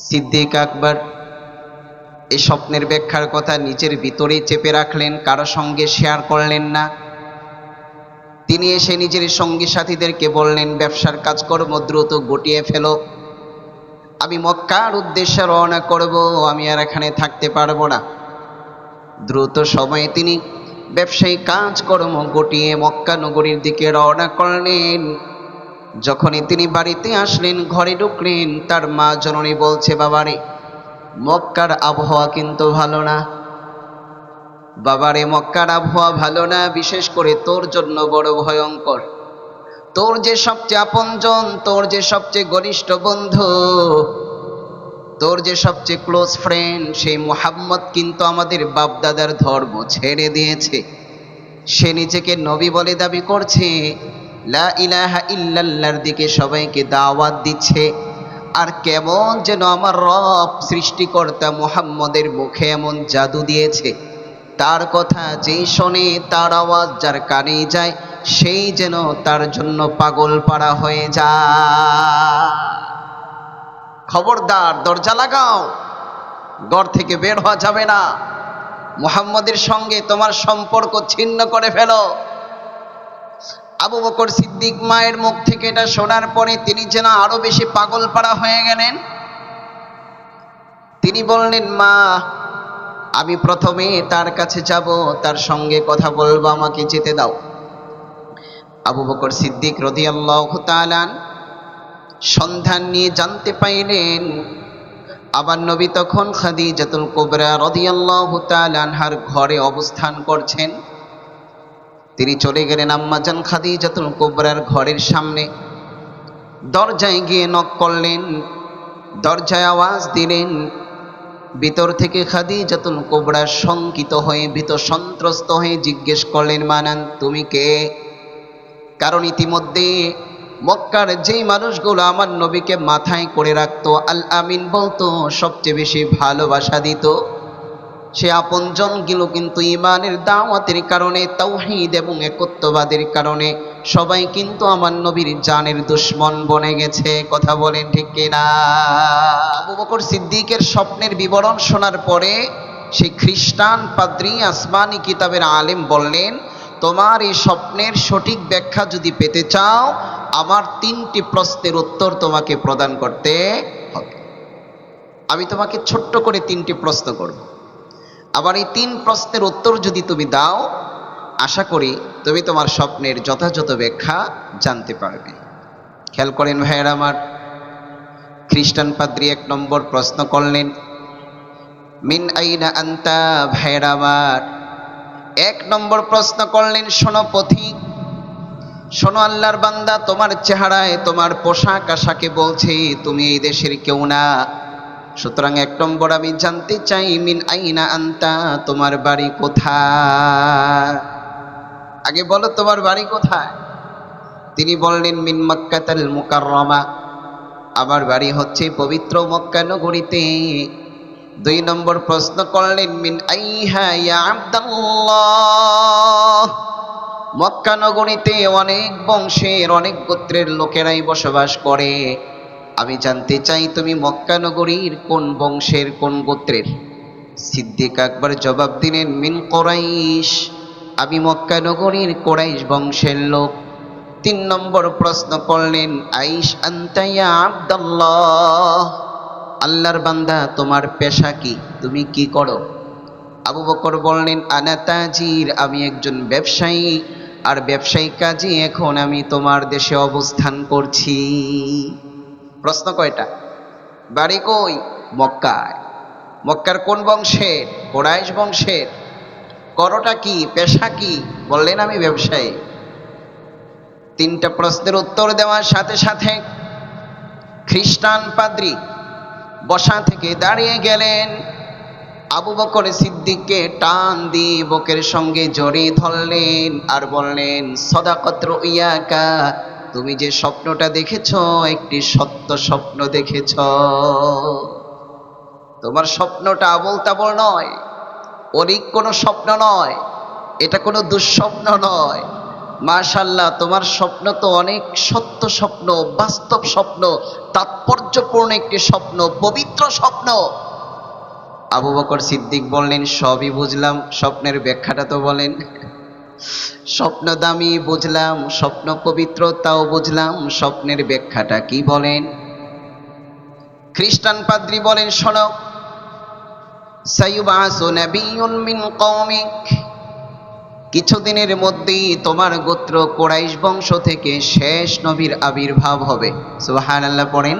সিদ্দিক আকবর এই স্বপ্নের ব্যাখ্যার কথা নিজের ভিতরেই চেপে রাখলেন, কারো সঙ্গে শেয়ার করলেন না। তিনি এসে নিজের সঙ্গী সাথীদেরকে বললেন, ব্যবসার কাজকর্ম দ্রুত গুটিয়ে ফেলো, আমি মক্কার উদ্দেশ্যে রওনা করব, আমি আর এখানে থাকতে পারবো না। দ্রুত সময়ে তিনি ব্যবসায়িক কাজকর্ম গুটিয়ে মক্কা নগরীর দিকে রওনা করলেন। যখনই তিনি বাড়িতে আসলেন, ঘরে ঢুকলেন, তার মা জননী বলছে, বাবারে মক্কার আবহাওয়া কিন্তু ভালো না, বাবারে মক্কার আবহাওয়া ভালো না, বিশেষ করে তোর জন্য বড় ভয়ঙ্কর। তোর যে সবচেয়ে আপনজন, তোর যে সবচেয়ে ঘনিষ্ঠ বন্ধু, তোর যে সবচেয়ে ক্লোজ ফ্রেন্ড, সেই মুহাম্মদ কিন্তু আমাদের বাপদাদার ধর্ম ছেড়ে দিয়েছে। সে নিজেকে নবী বলে দাবি করছে, লা ইলাহা ইল্লাল্লাহর দিকে সবাইকে দাওয়াত দিচ্ছে। আর কেমন যেন আমার রব সৃষ্টিকর্তা মুহাম্মদের মুখে এমন জাদু দিয়েছে, তার কথা যেই শোনে, তার আওয়াজ যার কানে যায়, সেই যেন তার জন্য পাগল পাড়া হয়ে যায়। খবরদার, দরজা লাগাও, ঘর থেকে বের হওয়া যাবে না, মুহাম্মদের সঙ্গে তোমার সম্পর্ক ছিন্ন করে ফেলো। আবু বকর সিদ্দিক মায়ের মুখ থেকে এটা শোনার পরে তিনি যেন আরো বেশি পাগল পাড়া হয়ে গেলেন। তিনি বললেন, মা আমি প্রথমে তার কাছে যাব, তার সঙ্গে কথা বলবো, আমাকে যেতে দাও। আবু বকর সিদ্দিক রাদিয়াল্লাহু তাআলা সন্ধান নিয়ে জানতে পাইলেন আবার নবী তখন খাদিজাতুল কুবরা রাদিয়াল্লাহু তাআলা আনহার ঘরে অবস্থান করছেন। তিনি চলে গেলেন আম্মাজান খাদিজাতুল কুবরার ঘরের সামনে, দরজায় গিয়ে নক করলেন, দরজায় আওয়াজ দিলেন। ভিতর থেকে খাদিজাতুল কুবরা শঙ্কিত হয়ে, ভীত সন্ত্রস্ত হয়ে জিজ্ঞেস করলেন, মানান তুমি কে? কারণ ইতিমধ্যে মক্কার যেই মানুষগুলো আমার নবীকে মাথায় করে রাখতো, আল আমিন বলতো, সবচেয়ে বেশি ভালোবাসা দিত, সে আপনজনগুলো কিন্তু ইমানের দাওয়াতের কারণে, তাওহীদ এবং একত্ববাদের কারণে সবাই কিন্তু আমার নবীর জানের দুশমন বনে গেছে। কথা বলেন ঠিক কিনা? আবু বকর সিদ্দিকের স্বপ্নের বিবরণ শোনার পরে সেই খ্রিস্টান পাদ্রী আসমানি কিতাবের আলেম বললেন, তোমার এই স্বপ্নের সঠিক ব্যাখ্যা যদি পেতে চাও, আমার 3টি প্রশ্নের উত্তর তোমাকে প্রদান করতে হবে। আমি তোমাকে ছোট্ট করে 3টি প্রশ্ন করব, আবার এই 3 প্রশ্নের উত্তর যদি তুমি দাও, আশা করি তুমি তোমার স্বপ্নের যথাযথ ব্যাখ্যা জানতে পারবে। খেয়াল করেন ভাইয়েরা আমার, খ্রিস্টান পাদ্রী 1 নম্বর প্রশ্ন করলেন, মিন আইনা আনতা? ভাইয়েরা আমার 1 নম্বর প্রশ্ন করলেন, শোনো পথিক, শোনো আল্লাহর বান্দা, তোমার চেহারায়, তোমার পোশাক আশাকে বলছে তুমি এই দেশের কেউ না। সুতরাং 1 নম্বর আমি জানতে চাই, মিন আইনা আনতা, তোমার বাড়ি কোথায়? আগে বলো তোমার বাড়ি কোথায়? তিনি বললেন, মিন মক্কাতুল মুকাররমা, আমার বাড়ি হচ্ছে পবিত্র মক্কা নগরীতে। 2 নম্বর প্রশ্ন করলেন, মিন আইহা ইয়া আব্দুল্লাহ, মক্কা নগরীতে অনেক বংশের, অনেক গোত্রের লোকেরাই বসবাস করে, আমি জানতে চাই তুমি মক্কা নগরীর কোন বংশের, কোন গোত্রের? সিদ্দিক আকবর জবাব দিলেন, মিন কুরাইশ, আমি মক্কা নগরীর কুরাইশ বংশের লোক। 3 নম্বর প্রশ্ন করলেন, আইশ আনতা ইয়া আব্দুল্লাহ, আল্লাহর বান্দা তোমার পেশা কি, তুমি কি করো? আবু বকর বললেন, আনা তাজির, আমি একজন ব্যবসায়ী, আর ব্যবসায়িক কাজে এখন আমি তোমার দেশে অবস্থান করছি। প্রশ্ন কয়টা? বাড়ি কই? মক্কায়। মক্কার কোন বংশের? কুরাইশ বংশের। করোটা কি, পেশা কি? বললেন আমি ব্যবসায়ী। 3টা প্রশ্নের উত্তর দেওয়ার সাথে সাথে খ্রিস্টান পাদ্রী বসা থেকে দাঁড়িয়ে গেলেন, আবু বকর সিদ্দিককে টান দিয়ে বুকের সঙ্গে জড়িয়ে ধরলেন আর বললেন, সাদাকাত রুইয়াকা, তুমি যে স্বপ্নটা দেখেছ, একটি সত্য স্বপ্ন দেখেছ। তোমার স্বপ্নটা আবোল তাবোল নয়, অলিক কোনো স্বপ্ন নয়, এটা কোনো দুঃস্বপ্ন নয়, মাশাআল্লাহ, তোমার স্বপ্ন তো অনেক সত্য স্বপ্ন, বাস্তব স্বপ্ন, তাৎপর্যপূর্ণ একটি স্বপ্ন, পবিত্র স্বপ্ন। আবু বকর সিদ্দিক বললেন, সবই বুঝলাম, স্বপ্নের ব্যাখ্যাটা তো বলেন। স্বপ্ন দামি বুঝলাম, স্বপ্ন পবিত্রতাও বুঝলাম, স্বপ্নের ব্যাখ্যাটা কি বলেন? খ্রিস্টান পাদ্রী বলেন, শোনো, সাইয়ুবাসু নাবিয়্যুন মিন কওমিক, কিছুদিনের মধ্যেই তোমার গোত্র কুরাইশ বংশ থেকে শেষ নবীর আবির্ভাব হবে। সুবহানাল্লাহ পড়েন।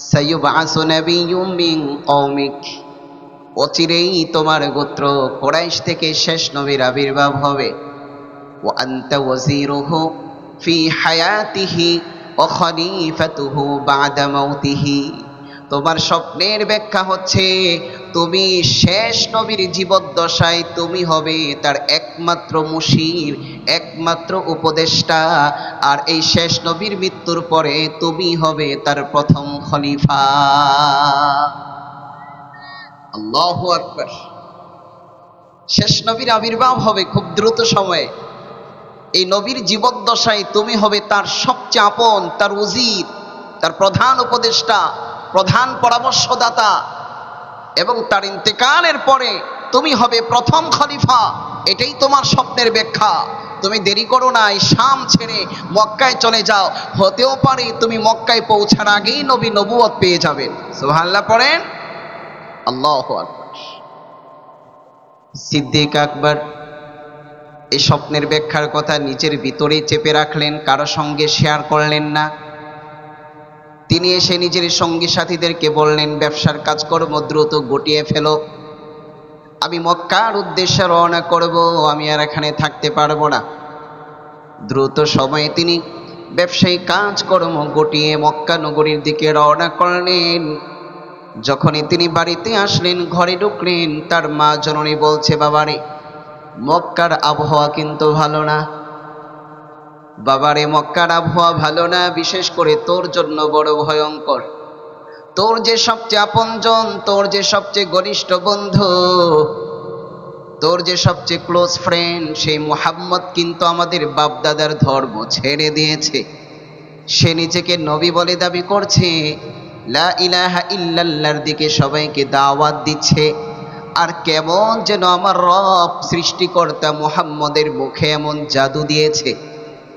সাইয়ুবাসু নাবিয়্যুম মিন কওমিক, অচিরেই তোমার গোত্র কুরাইশ থেকে শেষ নবীর আবির্ভাব হবে। ওয়া আনতা ওয়াজিরুহু ফি হায়াতিহি ওয়া খলিফাতুহু বা'দা মাউতিহি, তোমার স্বপ্নের ব্যাখ্যা হচ্ছে তুমি শেষ নবীর জীবদ্দশায় তুমি হবে তার একমাত্র মুশির, একমাত্র উপদেষ্টা, আর এই শেষ নবীর মৃত্যুর পরে তুমি হবে তার প্রথম খলিফা। আল্লাহু আকবার। শেষ নবীর আবির্ভাব হবে খুব দ্রুত সময়ে। এই নবীর জীবদ্দশায় তুমি হবে তার সবচেয়ে আপন, তার উজির, তার প্রধান উপদেষ্টা, প্রধান পরামর্শদাতা, এবং তার ইন্তেকালের পরে তুমি হবে প্রথম খলিফা। এটাই তোমার স্বপ্নের ব্যাখ্যা। তুমি দেরি করো না, এই শাম ছেড়ে মক্কায় চলে যাও, হতেও পারে তুমি মক্কায় পৌঁছার আগেই নবী নবুয়ত পেয়ে যাবেন। সুবহানাল্লাহ পড়েন। আল্লাহু আকবার। সিদ্দিক আকবর এই স্বপ্নের ব্যাখ্যার কথা নিজের ভিতরেই চেপে রাখলেন, কারো সঙ্গে শেয়ার করলেন না। তিনি এসে নিজের সঙ্গী সাথীদেরকে বললেন, ব্যবসার কাজকর্ম দ্রুত গুটিয়ে ফেলো, আমি মক্কার উদ্দেশ্যে রওনা করব, আমি আর এখানে থাকতে পারবো না। দ্রুত সময়ে তিনি ব্যবসায়ী কাজকর্ম গুটিয়ে মক্কা নগরীর দিকে রওনা করলেন। যখনই তিনি বাড়িতে আসলেন, ঘরে ঢুকলেন, তার মা জননী বলছে, বাবারে, মক্কার আবহাওয়া কিন্তু ভালো না। বাবারে, মক্কার আবহাওয়া ভালো না, বিশেষ করে তোর জন্য বড় ভয়ঙ্কর। তোর যে সবচেয়ে আপনজন, তোর যে সবচেয়ে ঘনিষ্ঠ বন্ধু, তোর যে সবচেয়ে ক্লোজ ফ্রেন্ড, সেই মুহাম্মদ কিন্তু আমাদের বাপদাদার ধর্ম ছেড়ে দিয়েছে। সে নিজেকে নবী বলে দাবি করছে, লা ইলাহা ইল্লাল্লাহর দিকে সবাইকে দাওয়াত দিচ্ছে। আর কেমন যেন আমার রব সৃষ্টিকর্তা মুহাম্মদের মুখে এমন জাদু দিয়েছে,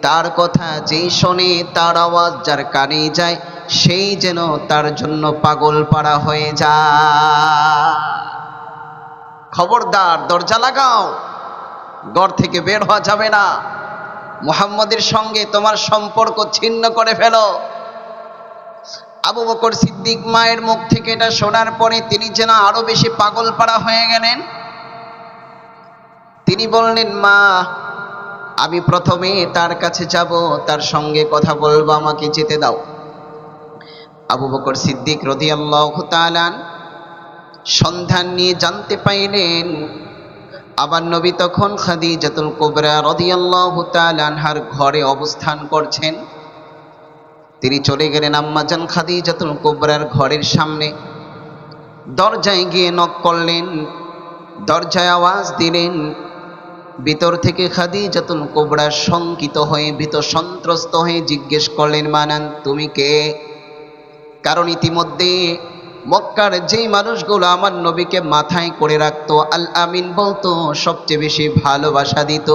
তার কথা যেই শোনে, তার আওয়াজ যার কানে যায়, সেই যেন তার জন্য পাগল পাড়া হয়ে যায়। খবরদার, দরজা লাগাও, ঘর থেকে বের হওয়া যাবে না, মুহাম্মদের সঙ্গে তোমার সম্পর্ক ছিন্ন করে ফেলো। আবু বকর সিদ্দিক মায়ের মুখ থেকে এটা শোনার পরে তিনি যেন আরো বেশি পাগল পাড়া হয়ে গেলেন। তিনি বললেন, মা, আমি প্রথমে তার কাছে যাব, তার সঙ্গে কথা বলবো, আমাকে যেতে দাও। আবু বকর সিদ্দিক রাদিয়াল্লাহু তাআলা সন্ধান নিয়ে জানতে পাইলেন আমার নবী তখন খাদিজাতুল কুবরা রাদিয়াল্লাহু তাআলা আনহার ঘরে অবস্থান করছেন। তিনি চলে গেলেন আম্মাজান খাদিজাতুল কুবরার ঘরের সামনে, দরজায় গিয়ে নক করলেন, দরজায় আওয়াজ দিলেন। ভিতর থেকে খাদিজাতুল কুবরা শঙ্কিত হয়ে, ভীত সন্ত্রস্ত হয়ে জিজ্ঞেস করলেন, মানান, তুমি কে? কারণ ইতিমধ্যে মক্কার যেই মানুষগুলো আমার নবীকে মাথায় করে রাখতো, আল আমিন বলতো, সবচেয়ে বেশি ভালোবাসা দিত,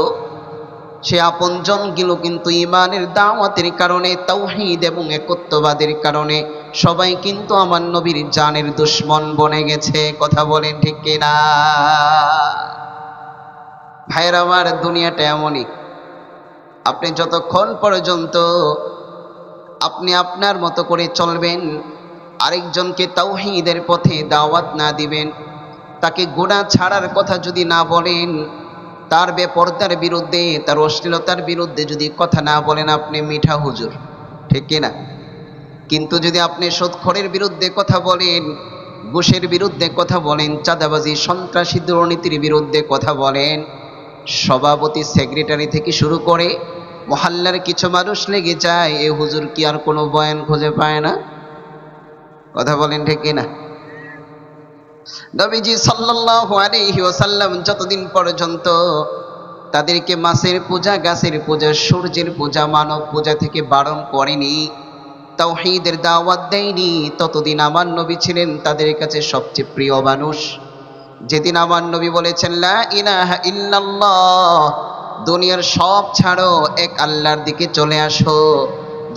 সে আপনজনগুলো কিন্তু ইমানের দাওয়াতের কারণে, তাওহীদ এবং একত্ববাদের কারণে সবাই কিন্তু আমার নবীর জানের দুশমন বনে গেছে। কথা বলেন ঠিক কিনা? ভাইয়ের আমার, দুনিয়াটা এমনই। আপনি যতক্ষণ পর্যন্ত আপনি আপনার মতো করে চলবেন, আরেকজনকে তাওহীদের পথে দাওয়াত না দিবেন, তাকে গুনাহ ছাড়ার কথা যদি না বলেন, তার বেপরদার বিরুদ্ধে, তার অশ্লীলতার বিরুদ্ধে যদি কথা না বলেন, আপনি মিঠা হুজুর, ঠিক কিনা? কিন্তু যদি আপনি সুদখোরের বিরুদ্ধে কথা বলেন, ঘুষের বিরুদ্ধে কথা বলেন, চাঁদাবাজি, সন্ত্রাসী, দুর্নীতির বিরুদ্ধে কথা বলেন, সভাপতি, সেক্রেটারি থেকে শুরু করে মহল্লার কিছু মানুষ লেগে যায়, এ হুজুর কি আর কোনো বয়ান খুঁজে পায় না? কথা বলেন ঠিক কিনা? নবীজি সাল্লাল্লাহু আলাইহি ওয়াসাল্লাম যতদিন পর্যন্ত তাদেরকে মাছের পূজা, গাছের পূজা, সূর্যের পূজা, মানব পূজা থেকে বারণ করেনি, তাওহীদের দাওয়াত দেয়নি, ততদিন আমার নবী ছিলেন তাদের কাছে সবচেয়ে প্রিয় মানুষ। যেদিন আমার নবী বলেছেন লা ইলাহা ইল্লাল্লাহ, দুনিয়ার সব ছাড়ো, এক আল্লাহর দিকে চলে আসো,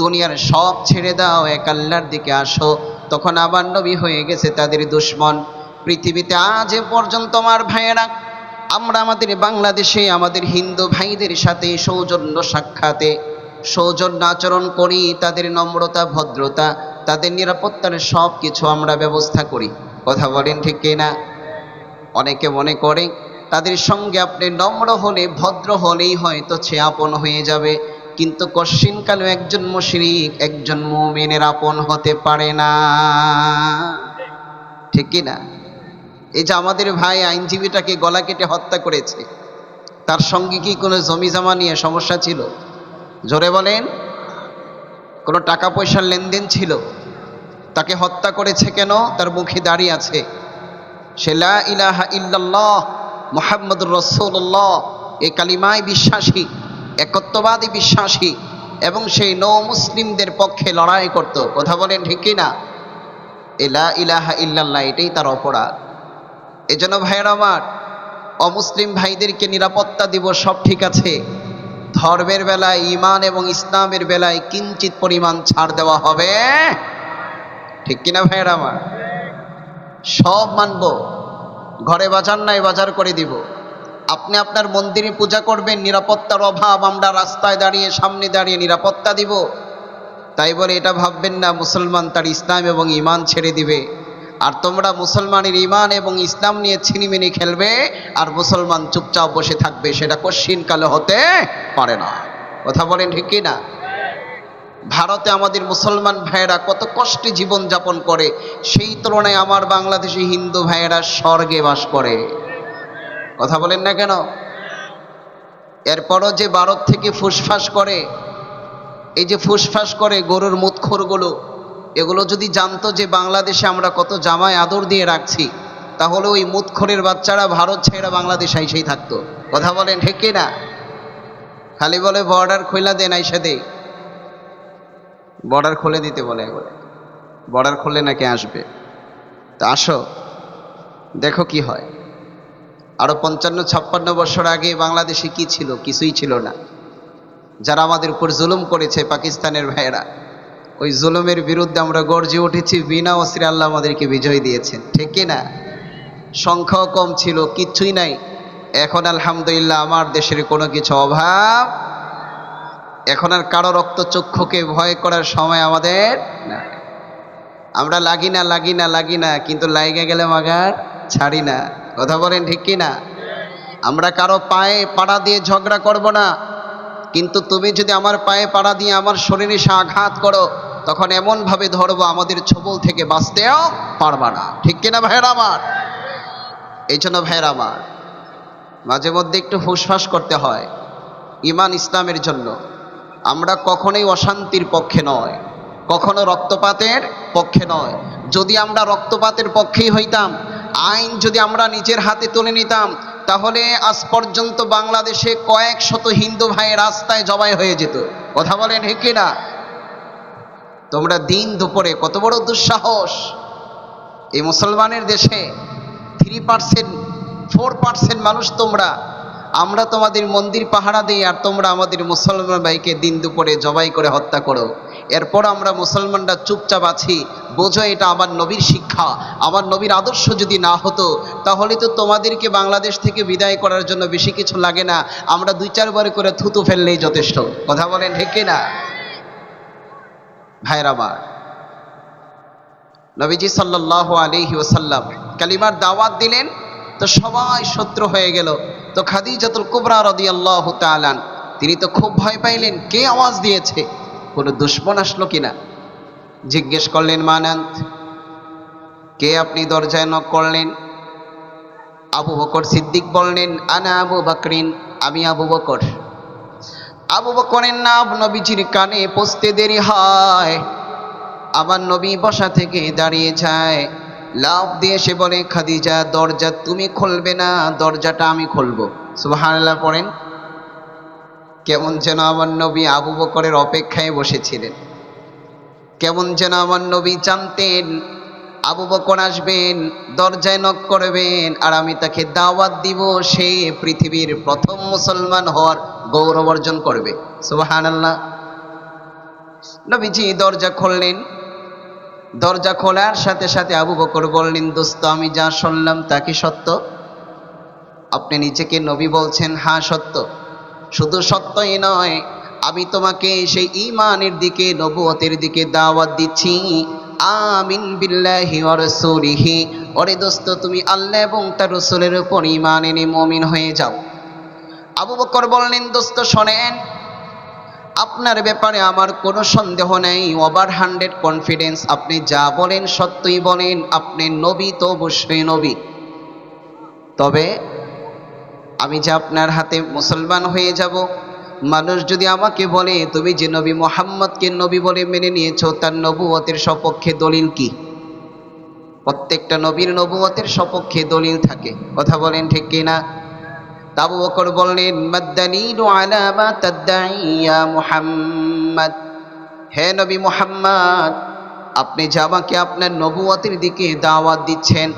দুনিয়ার সব ছেড়ে দাও, এক আল্লাহর দিকে আসো, তখন আমার নবী হয়ে গেছে তাদের দুশমন। পৃথিবীতে আজ এ পর্যন্ত আমার ভাইয়েরা, আমরা আমাদের বাংলাদেশে আমাদের হিন্দু ভাইদের সাথে সৌজন্য সাক্ষাতে সৌজন্য আচরণ করি, তাদের নম্রতা, ভদ্রতা, তাদের নিরাপত্তার সব কিছু আমরা ব্যবস্থা করি। কথা বলেন ঠিক কিনা? অনেকে মনে করে তাদের সঙ্গে আপনি নম্র হলে, ভদ্র হলেই হয়তো সে আপন হয়ে যাবে, কিন্তু কশ্চিনকালেও একজন মুশরিক একজন মুমিনের আপন হতে পারে না। ঠিক কিনা? এই যে আমাদের ভাই আইনজীবীটাকে গলা কেটে হত্যা করেছে, তার সঙ্গে কি কোনো জমি জমা নিয়ে সমস্যা ছিল? জোরে বলেন। কোনো টাকা পয়সার লেনদেন ছিল? তাকে হত্যা করেছে কেন? তার মুখে দাঁড়িয়ে আছে সে লা ইলাহা ইল্লাল্লাহ মুহাম্মাদুর রাসূলুল্লাহ, এই কালিমায় বিশ্বাসী, একত্ববাদী বিশ্বাসী, এবং সেই নও মুসলিমদের পক্ষে লড়াই করত। কথা বলেন ঠিক কিনা? এই লা ইলাহা ইল্লাল্লাহ এটাই তার অপরাধ। এজন্য ভাইয়েরা আমার, অমুসলিম ভাইদেরকে নিরাপত্তা দিব, সব ঠিক আছে, ধর্মের বেলায়, ঈমান এবং ইসলামের বেলায় কিঞ্চিত পরিমাণ ছাড় দেওয়া হবে, ঠিক কিনা ভাইয়েরা আমার? সব মানব, ঘরে বাজার নাই বাজার করে দিব। আপনি আপনার মন্দিরে পূজা করবেন, নিরাপত্তার অভাব, আমরা রাস্তায় দাঁড়িয়ে, সামনে দাঁড়িয়ে নিরাপত্তা দিব, তাই বলে এটা ভাববেন না মুসলমান তার ইসলাম এবং ঈমান ছেড়ে দিবে, আর তোমরা মুসলমানের ঈমান এবং ইসলাম নিয়ে ছিনিমিনি খেলবে আর মুসলমান চুপচাপ বসে থাকবে, সেটা কশ্চিনকালে হতে পারে না। কথা বলেন ঠিক কিনা? ভারতে আমাদের মুসলমান ভাইয়েরা কত কষ্টে জীবন যাপন করে, সেই তুলনায় আমার বাংলাদেশি হিন্দু ভাইয়েরা স্বর্গে বাস করে। কথা বলেন না কেন? এরপরও যে ভারত থেকে ফুসফাস করে, এই যে ফুসফাস করে গরুর মুতখোরগুলো, এগুলো যদি জানতো যে বাংলাদেশে আমরা কত জামায় আদর দিয়ে রাখছি, তাহলে ওই মুতখোরের বাচ্চারা ভারত ছেড়ে বাংলাদেশ আইসেই থাকতো। কথা বলেন ঠিক কিনা? খালি বলে বর্ডার খোলা দেন, আইসা দেই, বর্ডার খুলে দিতে বলে, বর্ডার খুললে নাকি আসবে। তা আসো, দেখো কি হয়। আরো 55-56 বছর আগে বাংলাদেশে কি ছিল? কিছুই ছিল না। যারা আমাদের উপর জুলুম করেছে পাকিস্তানের ভাইয়েরা, ওই জুলুমের বিরুদ্ধে আমরা গর্জে উঠেছি, বিনা অস্ত্রে আল্লাহ আমাদেরকে বিজয় দিয়েছেন, ঠিক কিনা? সংখ্যাও কম ছিল, কিচ্ছুই নাই। এখন আলহামদুলিল্লাহ আমার দেশের কোনো কিছু অভাব, এখন আর কারো রক্তচক্ষুকে ভয় করার সময় আমাদের না। আমরা লাগি না, কিন্তু লাইগে গেলে মাগার ছাড়ি না। কথা বলেন ঠিক কিনা? আমরা কারো পায়ে পাড়া দিয়ে ঝগড়া করব না, কিন্তু তুমি যদি আমার পায়ে পাড়া দিয়ে আমার শরীরে এসে আঘাত করো, তখন এমনভাবে ধরবো আমাদের ছোবল থেকে বাঁচতেও পারবা না, ঠিক কিনা ভাইয়েরা আমার? এই জন্য ভাইয়েরা আমার, মাঝে মধ্যে একটু ফুসফাস করতে হয় ঈমান ইসলামের জন্য। আমরা কখনোই অশান্তির পক্ষে নয়, কখনো রক্তপাতের পক্ষে নয়। যদি আমরা রক্তপাতের পক্ষেই হইতাম, আইন যদি আমরা নিজের হাতে তুলে নিতাম, তাহলে আজ পর্যন্ত বাংলাদেশে কয়েক শত হিন্দু ভাই রাস্তায় জবাই হয়ে যেত। কথা বলেন ঠিক কিনা? তোমরা দিন দুপুরে, কত বড় দুঃসাহস! এই মুসলমানের দেশে 3%, 4% মানুষ তোমরা, আমরা তোমাদের মন্দির পাহারা দিই, আর তোমরা আমাদের মুসলমান ভাইকে দিন দুপুরে জবাই করে হত্যা করো। এরপর আমরা মুসলমানরা চুপচাপ আছি। বোঝো এটা আমার নবীর শিক্ষা, আমার নবীর আদর্শ যদি না হতো, তাহলে তো তোমাদেরকে বাংলাদেশ থেকে বিদায় করার জন্য বেশি কিছু লাগে না, আমরা 2-4 বার করে থুতু ফেললেই যথেষ্ট। কথা বলেন ঠিক কিনা? ভাইরা আমার, নবীজি সাল্লাল্লাহু আলাইহি ওয়াসাল্লাম কালিমার দাওয়াত দিলেন, তো সবাই শত্রু হয়ে গেল। তো খাদিজাতুল কুবরা রাদিয়াল্লাহু তাআলা, তিনি তো খুব ভয় পাইলেন, কে আওয়াজ দিয়েছে, কোনো দুশমন আসলো কিনা। জিজ্ঞেস করলেন, মানান্ত, কে আপনি দরজায় নক করলেন? আবু বকর সিদ্দিক বললেন, আনা আবু বকরিন, আমি আবু বকর। আবু বকরের নাম নবীজির কানে পৌঁছতে দেরি হয়, আমার নবী বসা থেকে দাঁড়িয়ে যায়, লাফ দিয়ে সে বলে, খাদিজা দরজা তুমি খুলবে না, দরজাটা আমি খুলবো। সুবহানাল্লাহ পড়েন। কেমন যেন আমার নবী আবু বকরের অপেক্ষায় বসেছিলেন। কেমন যেন আমার নবী জানতেন আবু বকর আসবেন, দরজায় নক করবেন, আর আমি তাকে দাওয়াত দিব, সে পৃথিবীর প্রথম মুসলমান হওয়ার গৌরব অর্জন করবে। সুবহানাল্লাহ। নবীজি দরজা খুললেন। দরজা খোলার সাথে সাথে আবু বকর বললেন, দোস্ত আমি যা শুনলাম তা কি সত্য? আপনি নিজেকে নবী বলছেন, হ্যাঁ সত্য। শুধু সত্যই নয়, আমি তোমাকে সেই ঈমানের দিকে, নবুয়তের দিকে দাওয়াত দিচ্ছি। আমিন বিল্লাহি ওয়া রাসূলিহি। ওরে দোস্ত, তুমি আল্লাহ এবং তার রাসূলের উপর ঈমান এনে মুমিন হয়ে যাও। আবু বকর বললেন, দোস্ত শোনেন, আপনার ব্যাপারে আমার কোনো সন্দেহ নেই, ওভার 100 কনফিডেন্স। আপনি যা বলেন সত্যই বলেন, আপনি নবী তো অবশ্যই নবী। তবে আমি যে আপনার হাতে মুসলমান হয়ে যাব, মানুষ যদি আমাকে বলে তুমি যে নবী মুহাম্মদকে নবী বলে মেনে নিয়েছো, তার নবুয়তের সপক্ষে দলিল কি? প্রত্যেকটা নবীর নবুয়তের সপক্ষে দলিল থাকে, কথা বলেন ঠিক কিনা? আবু বকর বললেন, মাদ্দালিলু আলা মা তাদঈ ইয়া মুহাম্মদ। হে নবী মুহাম্মদ, আপনি যে আমাকে আপনার নবুয়তের দিকে দাওয়াত দিচ্ছেন,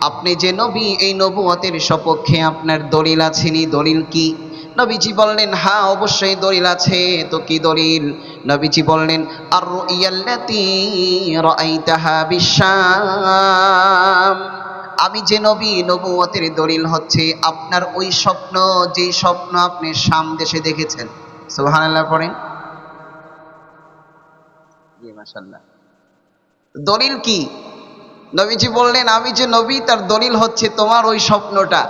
আপনি যে নবী, এই নবুয়তের সপক্ষে আপনার দলিল আছে নি? দলিল কি? নবীজি বললেন, হ্যাঁ অবশ্যই দলিল আছে। তো কি দলিল? নবীজি বললেন, আর রুইয়াল্লাতী রাআইতাহা বিশাম। আমি যে নবী, নবুয়তের দলিল হচ্ছে আপনার ওই স্বপ্ন, যে স্বপ্ন আপনি শাম দেশে দেখেছেন। সুবহানাল্লাহ পড়েন। জি মাশাআল্লাহ। দলিল কি? নবীজি বললেন, আমি যে নবী, তার দলিল হচ্ছে তোমার ওই স্বপ্নটা,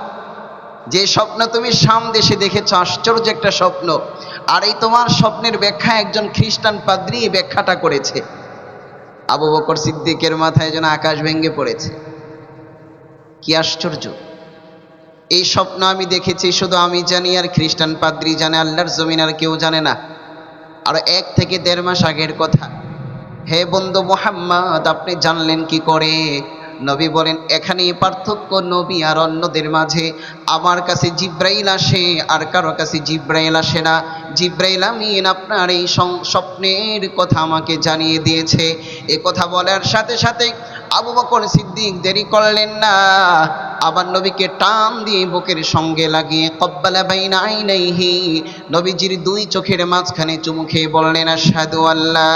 যে স্বপ্ন তুমি শাম দেশে দেখেছ। আশ্চর্য একটা স্বপ্ন। আর এই তোমার স্বপ্নের ব্যাখ্যা একজন খ্রিস্টান পাদ্রী ব্যাখ্যাটা করেছে। আবু বকর সিদ্দিকের মাথায় যেন আকাশ ভেঙে পড়েছে। কি আশ্চর্য! এই স্বপ্ন আমি দেখেছি, শুধু আমি জানি আর খ্রিস্টান পাদ্রী জানে, আল্লাহর জমিন আর কেউ জানে না। আর 1 থেকে 1.5 মাস আগের কথা। হে বন্ধু মুহাম্মদ, আপনি জানলেন কি করে? নবী বলেন, এখানেই পার্থক্য নবী আর অন্যদের মাঝে। আমার কাছে জিব্রাইল আসে, আর কারো কাছে জিব্রাইল আসে না। জিব্রাইল আমিন আপনার এই স্বপ্নের কথা আমাকে জানিয়ে দিয়েছে। এ কথা বলার সাথে সাথে আবু বকর সিদ্দিক দেরি করলেন না, আবার নবীকে টান দিয়ে বুকের সঙ্গে লাগিয়ে কব্বালা বাইনা আইনাইহি, নবীজির 2 চোখের মাঝখানে চুমু খেয়ে বললেন, আশহাদু আল্লা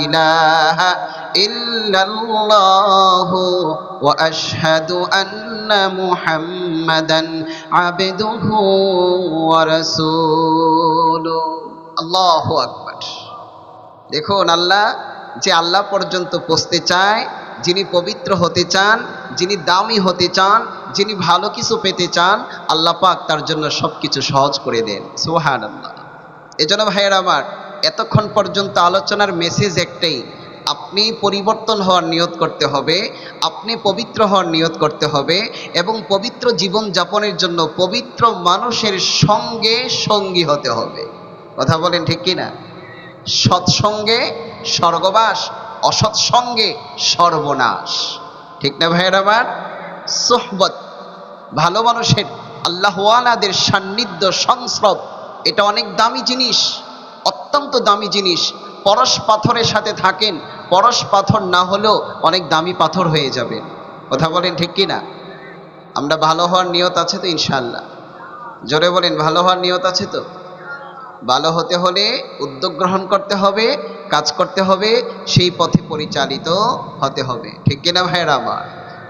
ইলাহা ইল্লাল্লাহু ওয়া আশহাদু আন্না মুহাম্মাদান আবদুহু ওয়া রাসূলুহু। আল্লাহু আকবার। দেখুন, আল্লাহ যে আল্লাহ পর্যন্ত পৌঁছতে চায়, যিনি পবিত্র হতে চান, যিনি দামি হতে চান, যিনি ভালো কিছু পেতে চান, আল্লাহ পাক তার জন্য সবকিছু সহজ করে দেন। সুবহানাল্লাহ। এজন্য ভাইয়েরা আমার, এতক্ষণ পর্যন্ত আলোচনার মেসেজ একটাই, আপনি পরিবর্তন হওয়ার নিয়ত করতে হবে, আপনি পবিত্র হওয়ার নিয়ত করতে হবে, এবং পবিত্র জীবন যাপনের জন্য পবিত্র মানুষের সঙ্গে সঙ্গী হতে হবে। কথা বলেন ঠিক কিনা? সৎসঙ্গে স্বর্গবাস, অসৎসঙ্গে সর্বনাশ। ঠিক না ভাইয়ের আমার? সোহবত, ভালো মানুষের, আল্লাহওয়ালাদের সান্নিধ্য, সংস্রব, এটা অনেক দামি জিনিস, অত্যন্ত দামি জিনিস। পরশ পাথরের সাথে থাকেন, পরশ পাথর না হলেও অনেক দামি পাথর হয়ে যাবেন। কথা বলেন ঠিক কিনা? আমরা ভালো হওয়ার নিয়ত আছে তো ইনশাআল্লাহ? জোরে বলেন, ভালো হওয়ার নিয়ত আছে তো? ভালো হতে হলে উদ্যোগ গ্রহণ করতে হবে, কাজ করতে হবে, সেই পথে পরিচালিত হতে হবে। ঠিক কিনা ভাইয়েরা আমার?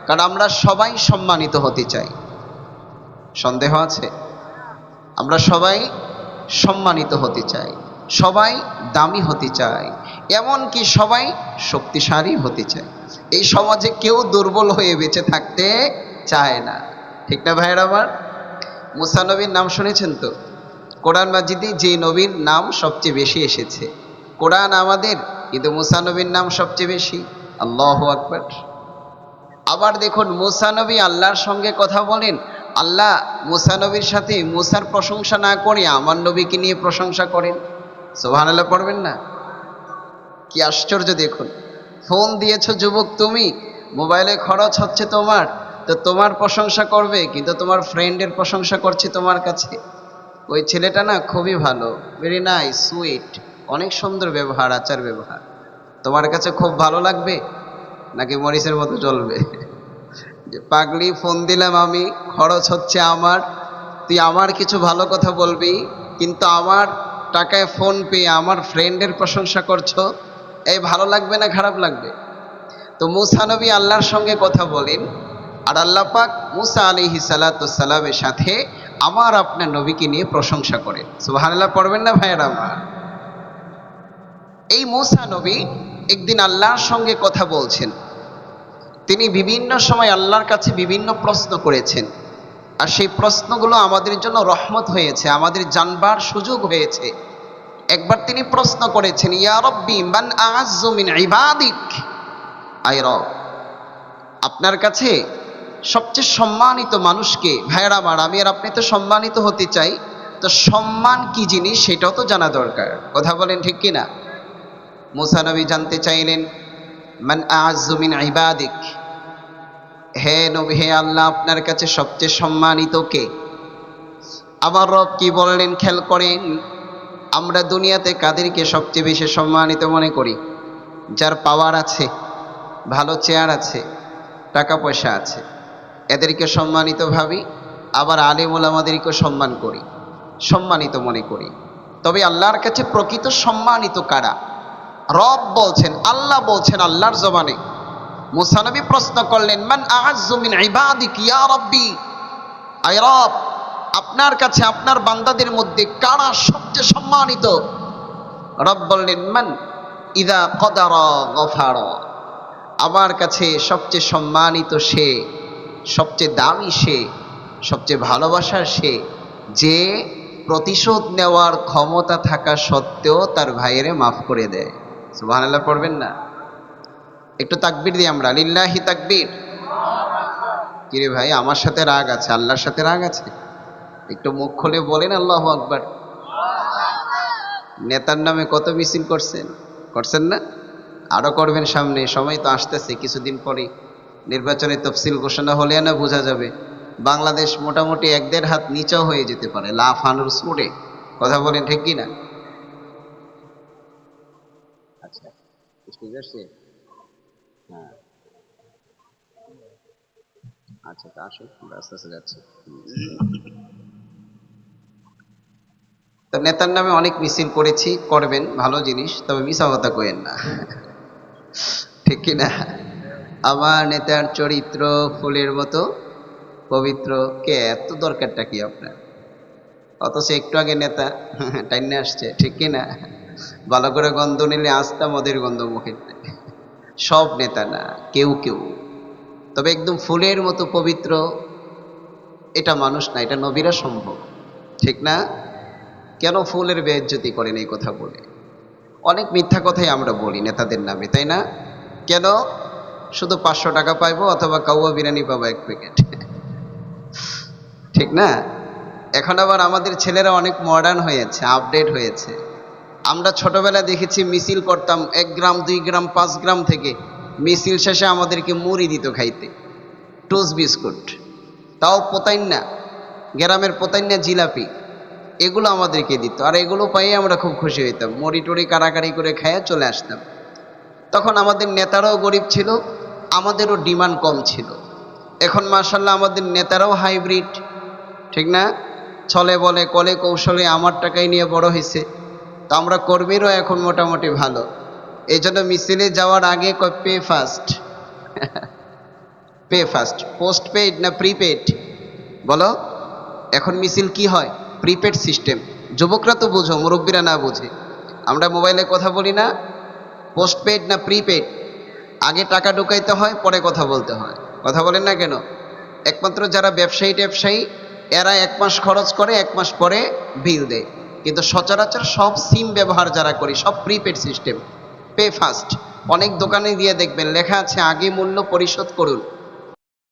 কারণ আমরা সবাই সম্মানিত হতে চাই। সন্দেহ আছে? আমরা সবাই সম্মানিত হতে চাই, সবাই দামি হতে চাই, এমনকি সবাই শক্তিশালী হতে চায়। এই সমাজে কেউ দুর্বল হয়ে বেঁচে থাকতে চায় না। ঠিক না ভাইয়েরা আমার? মুসা নবীর নাম শুনেছেন তো? কোরআন মাজিদে যে নবীর নাম সবচেয়ে বেশি এসেছে, কোরআন আমাদের, কিন্তু মুসা নবীর নাম সবচেয়ে বেশি। আল্লাহু আকবার। আবার দেখুন, মুসা নবী আল্লাহর সঙ্গে কথা বলেন, আল্লাহ মুসা নবীর সাথে মুসার প্রশংসা না করে আমার নবীকে নিয়ে প্রশংসা করেন। সুবহানাল্লাহ পড়বেন না? কি আশ্চর্য! দেখুন, ফোন দিয়েছো যুবক তুমি, মোবাইলে খরচ হচ্ছে তোমার, তো তোমার প্রশংসা করবে, কিন্তু তোমার ফ্রেন্ডের প্রশংসা করছে তোমার কাছে। ওই ছেলেটা না খুবই ভালো, ভেরি নাইস, সুইট, অনেক সুন্দর ব্যবহার, আচার ব্যবহার, তোমার কাছে খুব ভালো লাগবে নাকি মরিচের মতো চলবে? যে পাগলি, ফোন দিলাম আমি, খরচ হচ্ছে আমার, তুই আমার কিছু ভালো কথা বলবি, কিন্তু আমার টাকায় ফোন পেয়ে আমার ফ্রেন্ডের প্রশংসা করছো, এই ভালো লাগবে না খারাপ লাগবে? তো মুসা নবী আল্লাহর সঙ্গে কথা বলেন, আর আল্লাহ পাক মুসা আলাইহিস সালাতু সালামের সাথে আমার আপনার নবীকে নিয়ে প্রশংসা করেন। সুবহানাল্লাহ পড়বেন না ভাইয়েরা আমার? এই মুসা নবী একদিন আল্লাহর সঙ্গে কথা বলছেন। তিনি বিভিন্ন সময় আল্লাহর কাছে বিভিন্ন প্রশ্ন করেছেন, আর সেই প্রশ্নগুলো আমাদের জন্য রহমত হয়েছে, আমাদের জানবার সুযোগ হয়েছে। একবার তিনি প্রশ্ন করেছেন, ইয়া রব্বি মান আ'আজ্জু মিন ইবাদিক, আয় রব, আপনার কাছে সবচেয়ে সম্মানিত মানুষকে? ভাইয়েরা আমার, আমি আর আপনি তো সম্মানিত হতে চাই, তো সম্মান কি জিনিস সেটাও তো জানা দরকার, কথা বলেন ঠিক কিনা? মুসা নবী জানতে চাইলেন, মান আ'আজ্জু মিন ইবাদিক, হে নবী, হে আল্লাহ, আপনার কাছে সবচেয়ে সম্মানিত কে? আমার রব কি বললেন খেয়াল করেন, আমরা দুনিয়াতে কাদেরকে সবচেয়ে বেশি সম্মানিত মনে করি? যার পাওয়ার আছে, ভালো চেয়ার আছে, টাকা পয়সা আছে, এদেরকে সম্মানিত ভাবি। আবার আলেম ওলামাদেরকেও সম্মান করি, সম্মানিত মনে করি। তবে আল্লাহর কাছে প্রকৃত সম্মানিত কারা? রব বলছেন, আল্লাহ বলছেন আল্লাহর জবানে। মুসা নবী প্রশ্ন করলেন, মান আ'আজ্জু মিন ইবাদিক ইয়া রাব্বি, আয় রব, আপনার কাছে আপনার বান্দাদের মধ্যে কারা সবচেয়ে সম্মানিত? রব বললেন, মান ইযা কদারা গফারা, আমার কাছে সবচেয়ে সম্মানিত সে, সবচেয়ে দামি সে, সবচেয়ে ভালোবাসার সে, যে প্রতিশোধ নেওয়ার ক্ষমতা থাকা সত্ত্বেও তার ভাইয়েরে মাফ করে দেয়। সুবহানাল্লাহ পড়বেন না? একটু তাকবীর দিই আমরা, লিল্লাহি তাকবীর। কিরে ভাই, আমার সাথে রাগ আছে, আল্লাহর সাথে রাগ আছে? একটু মুখ খুলে বলেন আল্লাহু আকবার। নেতার নামে কত মিছিল করছেন, করছেন না? আরো করবেন সামনে, সময় তো আসতেছে, কিছুদিন পরে নির্বাচনের তফসিল ঘোষণা হলে না বোঝা যাবে, বাংলাদেশ মোটামুটি 1-1.5 হাত নিচেও হয়ে যেতে পারে, লাফানোর স্পোর্টে, কথা বলেন ঠিক কিনা? আচ্ছা, হ্যাঁ, আচ্ছা, তা আসুন, আস্তে আস্তে যাচ্ছে। তো নেতার নামে অনেক মিছিল করেছি, করবেন, ভালো জিনিস, তবে মিছা কথা কইেন না, ঠিক কিনা? আমার নেতার চরিত্র ফুলের মতো পবিত্র, কে এত দরকারটা কি আপনার? অথচ একটু আগে নেতা টাইনে আসছে, ঠিক কিনা? ভালো করে গন্ধ নিলে আস্তা মদের গন্ধ মুখে। সব নেতা না, কেউ কেউ, তবে একদম ফুলের মতো পবিত্র এটা মানুষ না, এটা নবীরা সম্ভব, ঠিক না? কেন ফুলের বেইজ্জতি করেন এই কথা বলে? অনেক মিথ্যা কথাই আমরা বলি নেতাদের নামে, তাই না? কেন? শুধু 500 টাকা পাইবো অথবা কাউয়া বিরিয়ানি পাবো 1 প্যাকেট, ঠিক না? এখন আবার আমাদের ছেলেরা অনেক মডার্ন হয়েছে, আপডেট হয়েছে। আমরা ছোটবেলায় দেখেছি মিছিল করতাম 1 গ্রাম 2 গ্রাম 5 গ্রাম থেকে, মিছিল শেষে আমাদেরকে মুড়ি দিত খাইতে, টোস্ট বিস্কুট, তাও পোতাইন্না, গ্রামের পোতাইন্না জিলাপি, এগুলো আমাদেরকে দিত, আর এগুলো পাইয়ে আমরা খুব খুশি হইতাম, মুড়ি টুড়ি কাড়াকাড়ি করে খাইয়া চলে আসতাম। তখন আমাদের নেতারাও গরিব ছিল, আমাদেরও ডিমান্ড কম ছিল। এখন মাশাআল্লাহ আমাদের নেতারাও হাইব্রিড, ঠিক না? ছলে বলে কলে কৌশলে আমার টাকাই নিয়ে বড় হয়েছে। তো আমরা কর্মীরও এখন মোটামুটি ভালো, এই জন্য মিছিলে যাওয়ার আগে কয় pay first, pay first, post paid না প্রিপেড বলো? এখন মিছিল কি হয়? Prepaid system. যুবকরা তো বোঝো, মুরব্বীরা না বোঝে। আমরা মোবাইলে কথা বলি না, পোস্ট পেইড না প্রিপেড, আগে টাকা ঢুকাইতে হয়, পরে কথা বলতে হয়, কথা বলেন না কেন? একমাত্র যারা ব্যবসায়ী ট্যাবসায়ী এরা 1 মাস খরচ করে, 1 মাস পরে বিল দেয়, কিন্তু সচরাচর সব সিম ব্যবহার যারা করি সব প্রিপেড সিস্টেম, পে ফার্স্ট। অনেক দোকানে দিয়ে দেখবেন লেখা আছে আগে মূল্য পরিশোধ করুন,